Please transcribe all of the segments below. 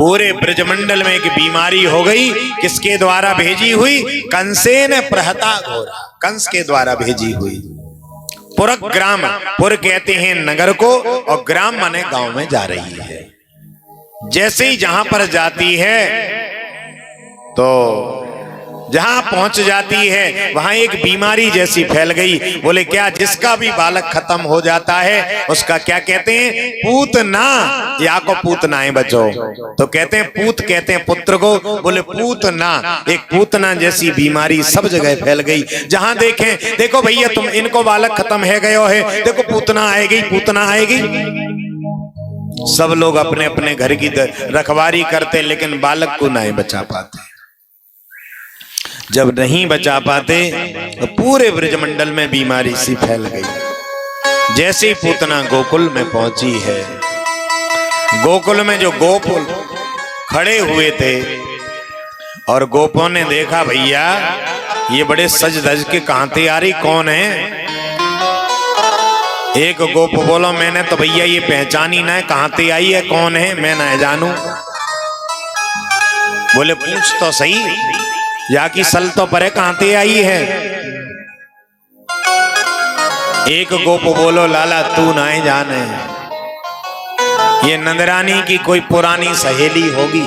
पूरे ब्रजमंडल में एक बीमारी हो गई। किसके द्वारा भेजी हुई? कंसेन प्रहता घोरा, कंस के द्वारा भेजी हुई। पुरग्राम, पुर कहते हैं नगर को, और ग्राम माने गांव में जा रही है। जैसे ही जहां पर जाती है तो जहां पहुंच जाती है वहां एक बीमारी जैसी फैल गई। बोले क्या? जिसका भी बालक खत्म हो जाता है उसका क्या कहते हैं? पूतना, या को पूतनाएं बचो। तो कहते हैं पूत, कहते हैं पुत्र को। बोले पूतना, एक पूतना जैसी बीमारी सब जगह फैल गई। जहां देखें, देखो भैया तुम इनको बालक खत्म है गयो है, देखो पूतना आएगी, पूतना आएगी। सब लोग अपने अपने घर की रखवारी करते, लेकिन बालक को नहीं बचा पाते। जब नहीं बचा पाते तो पूरे ब्रजमंडल में बीमारी सी फैल गई। जैसे ही पूतना गोकुल में पहुंची है, गोकुल में जो गोप खड़े हुए थे और गोपों ने देखा भैया ये बड़े सज धज के कहां आ रही, कौन है? एक गोप बोलो मैंने तो भैया ये पहचानी ना है, कहां आई है, कौन है, मैं ना जानू। बोले पूछ तो सही, या की सल तो परे कहां आई है। एक गोप बोलो लाला तू ना जाने, ये नंदरानी की कोई पुरानी सहेली होगी,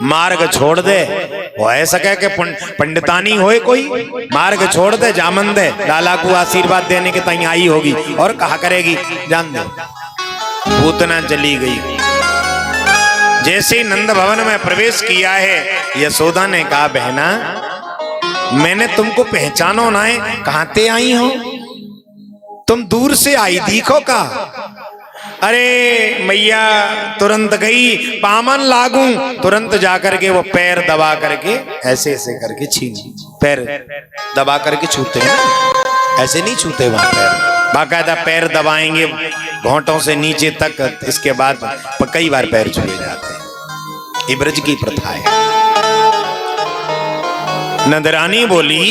मार्ग छोड़ दे। हो ऐसा कह के पंडितानी होए कोई, मार्ग छोड़ दे, जामन दे, लाला को आशीर्वाद देने के तई आई होगी, और कहा करेगी जान दे। पूतना चली गई। जैसे नंद भवन में प्रवेश किया है, यशोदा ने कहा बहना मैंने तुमको पहचानो ना है, कहां ते आई हो? तुम दूर से आई दिखो का? अरे मैया तुरंत गई, पामन लागू, तुरंत जाकर के वो पैर दबा करके ऐसे ऐसे करके छीन, पैर दबा करके छूते हैं, ऐसे नहीं छूते वहां पैर, बाकायदा पैर दबाएंगे घोंटों से नीचे तक, इसके बाद कई बार पैर छुए जाते हैं। ये ब्रज की प्रथा है। नंदरानी बोली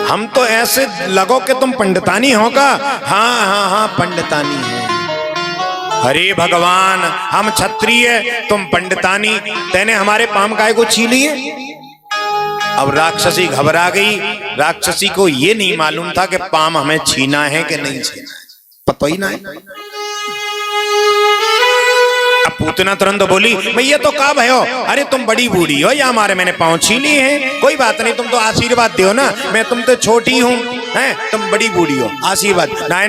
हम तो ऐसे लगो कि तुम पंडितानी होगा। हाँ हाँ हाँ पंडितानी है। अरे भगवान हम क्षत्रिय, तुम पंडितानी, तेने हमारे पाम काय को छीनी है। अब राक्षसी घबरा गई। राक्षसी को ये नहीं मालूम था कि पाम हमें छीना है कि नहीं छीना है, पता ही ना है। अब पूतना तुरंत बोली भैया तो का भयो, अरे तुम बड़ी बूढ़ी हो या हमारे मैंने पाँव छीनी है, कोई बात नहीं, तुम तो आशीर्वाद दो ना, मैं तुम तो छोटी हूँ, हैं तुम बड़ी बूढ़ी हो, आशीर्वाद ना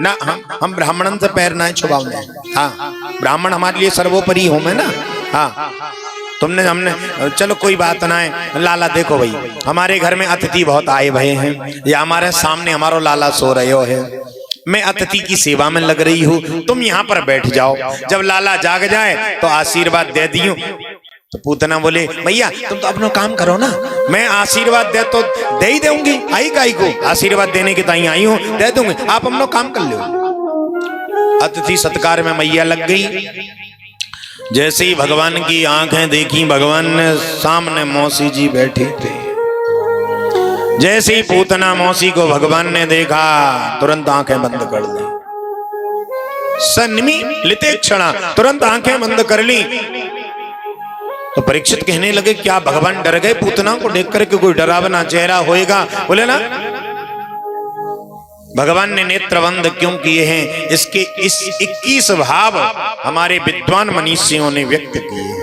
ना हम ब्राह्मणन से पैर ना छुपाओ। हाँ ब्राह्मण हमारे लिए सर्वोपरि हो मैं ना। हाँ तुमने हमने चलो कोई बात ना है। लाला देखो भाई हमारे घर में अतिथि बहुत आए भये हैं, या हमारे सामने हमारो लाला सो रहे हो है, मैं अतिथि की सेवा में लग रही हूँ, तुम यहाँ पर बैठ जाओ, जब लाला जाग जाए तो आशीर्वाद दे दियो। तो पूतना बोले भैया तुम तो अपना काम करो ना, मैं आशीर्वाद दे तो दे ही दूंगी, आई काई को आशीर्वाद देने के ताई आई हूँ, दे दूंगी, आप अपना काम कर लो। अतिथि सत्कार में मैया लग गई। जैसे ही भगवान की आंखें देखी, भगवान ने सामने मौसी जी बैठे थे। जैसे ही पूतना मौसी को भगवान ने देखा, तुरंत आंखें बंद कर दी। सन्मी लिते क्षणा, तुरंत आंखें बंद कर ली। तो परीक्षित कहने लगे क्या भगवान डर गए? पूतना को देख करके कोई डरावना चेहरा होएगा? बोले ना भगवान ने नेत्र बंद क्यों किए हैं, इसके इस 21 भाव हमारे विद्वान मनीषियों ने व्यक्त किए हैं।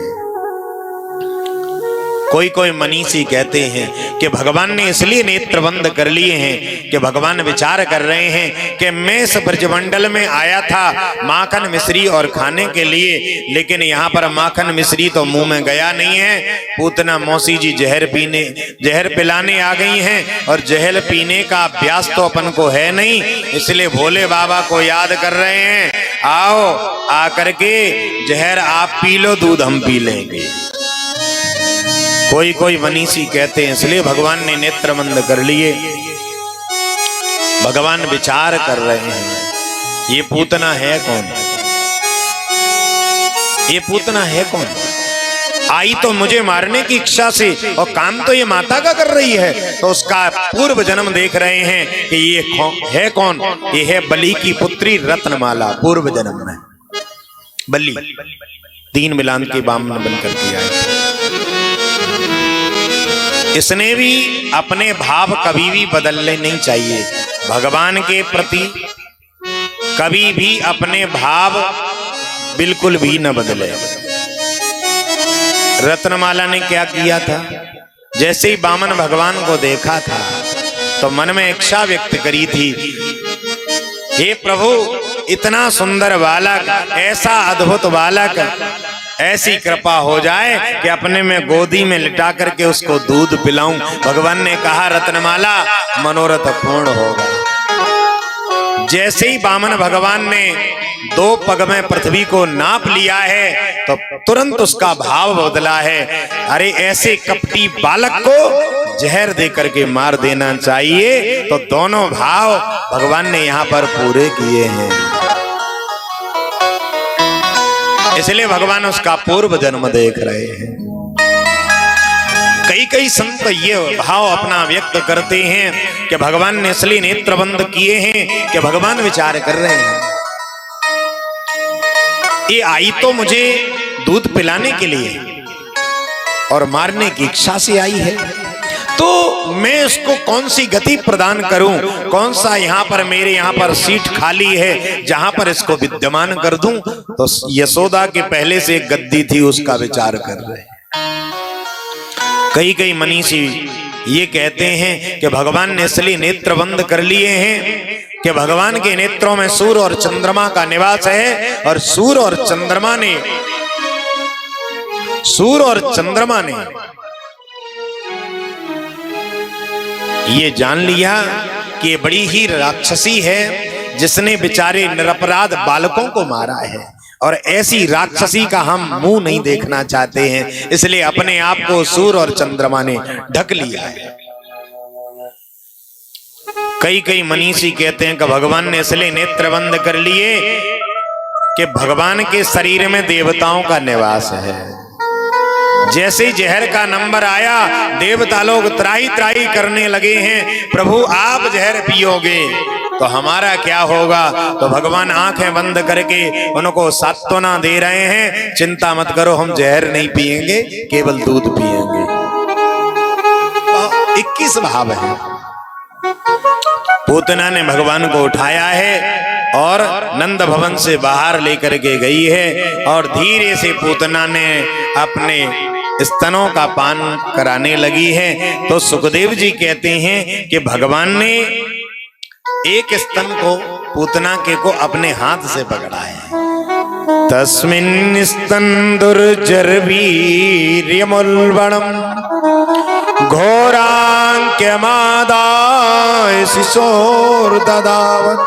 कोई कोई मनीषी कहते हैं कि भगवान ने इसलिए नेत्र बंद कर लिए हैं कि भगवान विचार कर रहे हैं कि मैं इस ब्रजमंडल में आया था माखन मिश्री और खाने के लिए, लेकिन यहाँ पर माखन मिश्री तो मुंह में गया नहीं है। पूतना मौसी जी जहर पिलाने आ गई हैं, और जहर पीने का अभ्यास तो अपन को है नहीं, इसलिए भोले बाबा को याद कर रहे हैं। आओ आकर के जहर आप पी लो, दूध हम पी लेंगे। कोई कोई मनीषी कहते हैं इसलिए भगवान ने नेत्र बंद कर लिए। भगवान विचार कर रहे हैं ये पूतना है कौन, ये पूतना है कौन? आई तो मुझे मारने की इच्छा से, और काम तो ये माता का कर रही है, तो उसका पूर्व जन्म देख रहे हैं कि ये है कौन? ये है बलि की पुत्री रत्नमाला, पूर्व जन्म में। बलि 3 मिलान के बामन बन करके आए थे। इसने भी अपने भाव कभी भी बदलने नहीं चाहिए भगवान के प्रति, कभी भी अपने भाव बिल्कुल भी न बदले। रत्नमाला ने क्या किया था, जैसे ही बामन भगवान को देखा था तो मन में इच्छा व्यक्त करी थी, हे प्रभु इतना सुंदर बालक, ऐसा अद्भुत बालक, ऐसी कृपा हो जाए कि अपने में गोदी में लिटा करके उसको दूध पिलाऊं। भगवान ने कहा रत्नमाला मनोरथ पूर्ण होगा। जैसे ही बामन भगवान ने 2 पग में पृथ्वी को नाप लिया है तो तुरंत उसका भाव बदला है। अरे ऐसे कपटी बालक को जहर दे करके मार देना चाहिए। तो दोनों भाव भगवान ने यहाँ पर पूरे किए हैं, इसलिए भगवान उसका पूर्व जन्म देख रहे हैं। कई संत ये भाव अपना व्यक्त करते हैं कि भगवान ने इसलिए नेत्र बंद किए हैं कि भगवान विचार कर रहे हैं, ये आई तो मुझे दूध पिलाने के लिए और मारने की इच्छा से आई है, तो मैं इसको कौन सी गति प्रदान करूं, कौन सा यहाँ पर मेरे यहाँ पर सीट खाली है जहां पर इसको विद्यमान कर दूं। तो यशोदा के पहले से एक गद्दी थी, उसका विचार कर रहे हैं। कई मनीषी ये कहते हैं कि भगवान ने इसलिए नेत्र बंद कर लिए हैं कि भगवान के नेत्रों में सूर्य और चंद्रमा का निवास है, और सूर्य और चंद्रमा ने ये जान लिया कि ये बड़ी ही राक्षसी है जिसने बेचारे निरपराध बालकों को मारा है, और ऐसी राक्षसी का हम मुंह नहीं देखना चाहते हैं, इसलिए अपने आप को सूर्य और चंद्रमा ने ढक लिया है। कई मनीषी कहते हैं कि भगवान ने इसलिए नेत्र बंद कर लिए कि भगवान के शरीर में देवताओं का निवास है। जैसे जहर का नंबर आया देवता लोग त्राही त्राही करने लगे हैं, प्रभु आप जहर पियोगे तो हमारा क्या होगा। तो भगवान आंखें बंद करके उनको सांत्वना दे रहे हैं, चिंता मत करो हम जहर नहीं पिएंगे, केवल दूध पिएंगे। 21 भाव है। पूतना ने भगवान को उठाया है और नंद भवन से बाहर लेकर के गई है, और धीरे से पूतना ने अपने स्तनों का पान कराने लगी है। तो सुखदेव जी कहते हैं कि भगवान ने एक स्तन को पूतना के को अपने हाथ से पकड़ा है। तस्मिन् स्तन दुर्जर्वीर्यमुल्बणम् घोरांक्यमादाय शिशोर्ददावत्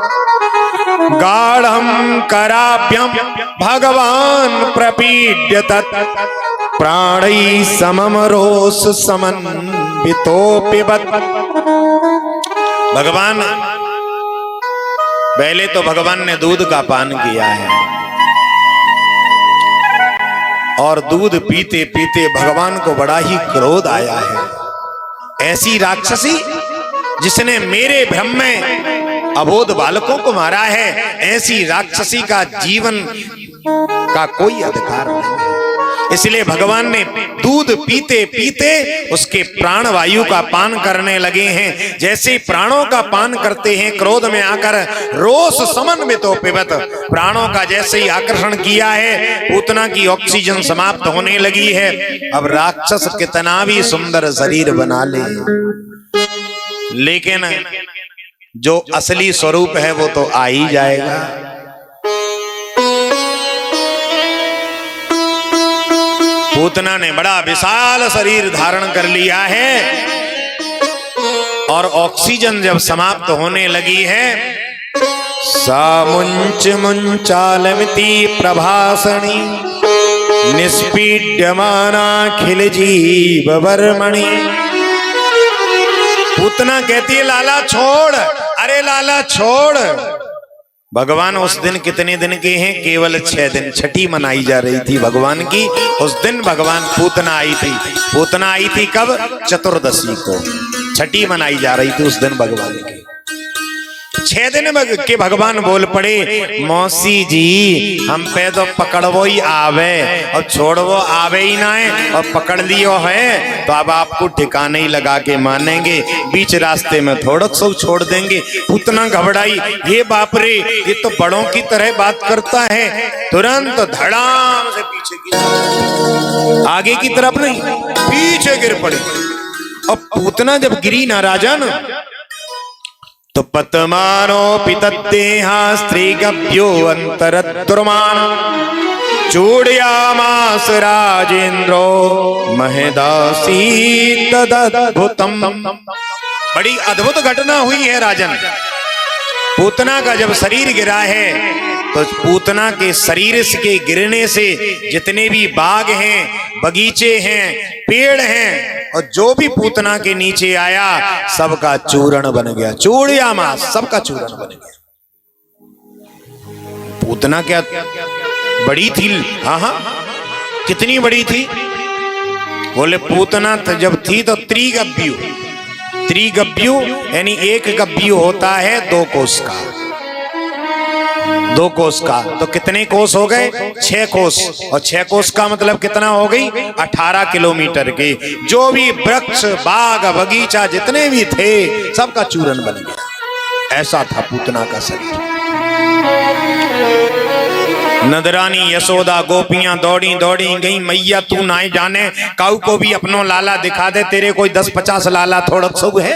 गाढ़ं कराभ्यं भगवान प्रपीड्य तत् प्राणै समम रोष समन्वितोऽपिबत्। भगवान पहले तो भगवान ने दूध का पान किया है, और दूध पीते पीते भगवान को बड़ा ही क्रोध आया है। ऐसी राक्षसी जिसने मेरे भ्रम में अबोध बालकों को मारा है, ऐसी राक्षसी का जीवन का कोई अधिकार नहीं है। इसलिए भगवान ने दूध पीते पीते उसके प्राण वायु का पान करने लगे हैं। जैसे प्राणों का पान करते हैं क्रोध में आकर, रोष समन्वितोऽपिबत्, प्राणों का जैसे ही आकर्षण किया है, पूतना की ऑक्सीजन समाप्त होने लगी है। अब राक्षस कितना भी सुंदर शरीर बना ले, लेकिन जो असली स्वरूप है वो तो आ ही जाएगा। पूतना ने बड़ा विशाल शरीर धारण कर लिया है, और ऑक्सीजन जब समाप्त होने लगी है, सा मुंच मुंचालमिति प्रभासणी निष्पीड्यमानाखिल जीव वर्मणि। पूतना कहती है लाला छोड़, अरे लाला छोड़। भगवान उस दिन कितने दिन के हैं, केवल 6 दिन, छठी मनाई जा रही थी भगवान की। उस दिन भगवान पूतना आई थी। पूतना आई थी कब? चतुर्दशी को, छठी मनाई जा रही थी उस दिन भगवान की। 6 दिन के भगवान बोल पड़े, मौसी जी हम पे तो पकड़वो ही आवे और छोड़वो आवे ही ना है, और पकड़ लियो है तो अब आपको ठिकाने ही लगा के मानेंगे, बीच रास्ते में थोड़ा सो छोड़ देंगे। पूतना घबराई, ये बाप रे ये तो बड़ों की तरह बात करता है। तुरंत धड़ाम से पीछे गिर, आगे की तरफ नहीं पीछे गिर पड़ी। और पूतना जब गिरी ना राजन, तो पतमानो पितद्देहा स्त्रीगभ्यो अंतरद्रुमान चूड़यामास राजेंद्रो महदासी तदद्भुतम। बड़ी अद्भुत घटना हुई है राजन। पूतना का जब शरीर गिरा है तो पूतना के शरीर के गिरने से जितने भी बाग हैं, बगीचे हैं, पेड़ हैं, और जो भी पूतना के नीचे आया सबका चूर्ण बन गया। चूड़यामास, सबका चूर्ण बन गया। पूतना क्या बड़ी थी? हाँ हाँ, कितनी बड़ी थी? बोले पूतना जब थी तो त्रिगभ्यु, त्रिगभ्यु यानी एक गभ्यु होता है 2 कोस का, 2 कोस का। तो कितने कोस हो गए? 6 कोस। और 6 कोस का मतलब कितना हो गई? 18 किलोमीटर के। जो भी वृक्ष, बाग, बगीचा जितने भी थे सबका चूर्ण बन गया। ऐसा था पूतना का शरीर। नदरानी यशोदा गोपियां दौड़ी दौड़ी गई, मैया तू ना जाने काऊ को भी अपनो लाला दिखा दे, तेरे कोई 10-50 लाला थोड़ा सब है।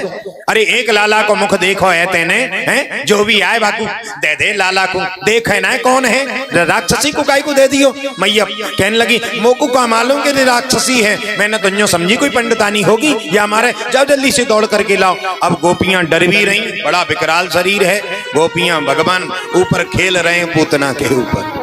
अरे एक लाला को मुख देखो है तेने, हैं? जो भी आए बाकू दे दे लाला को, देख है ना कौन है, राक्षसी को गाय को दे दियो। मैया कहने लगी मोकू का मालूम कि राक्षसी है, मैंने तो यूं समझी कोई पंडितानी होगी या हमारे, जाओ जल्दी से दौड़ करके लाओ। अब गोपियां डर भी रही, बड़ा विकराल शरीर है। गोपियां भगवान ऊपर खेल रहे हैं पूतना के ऊपर।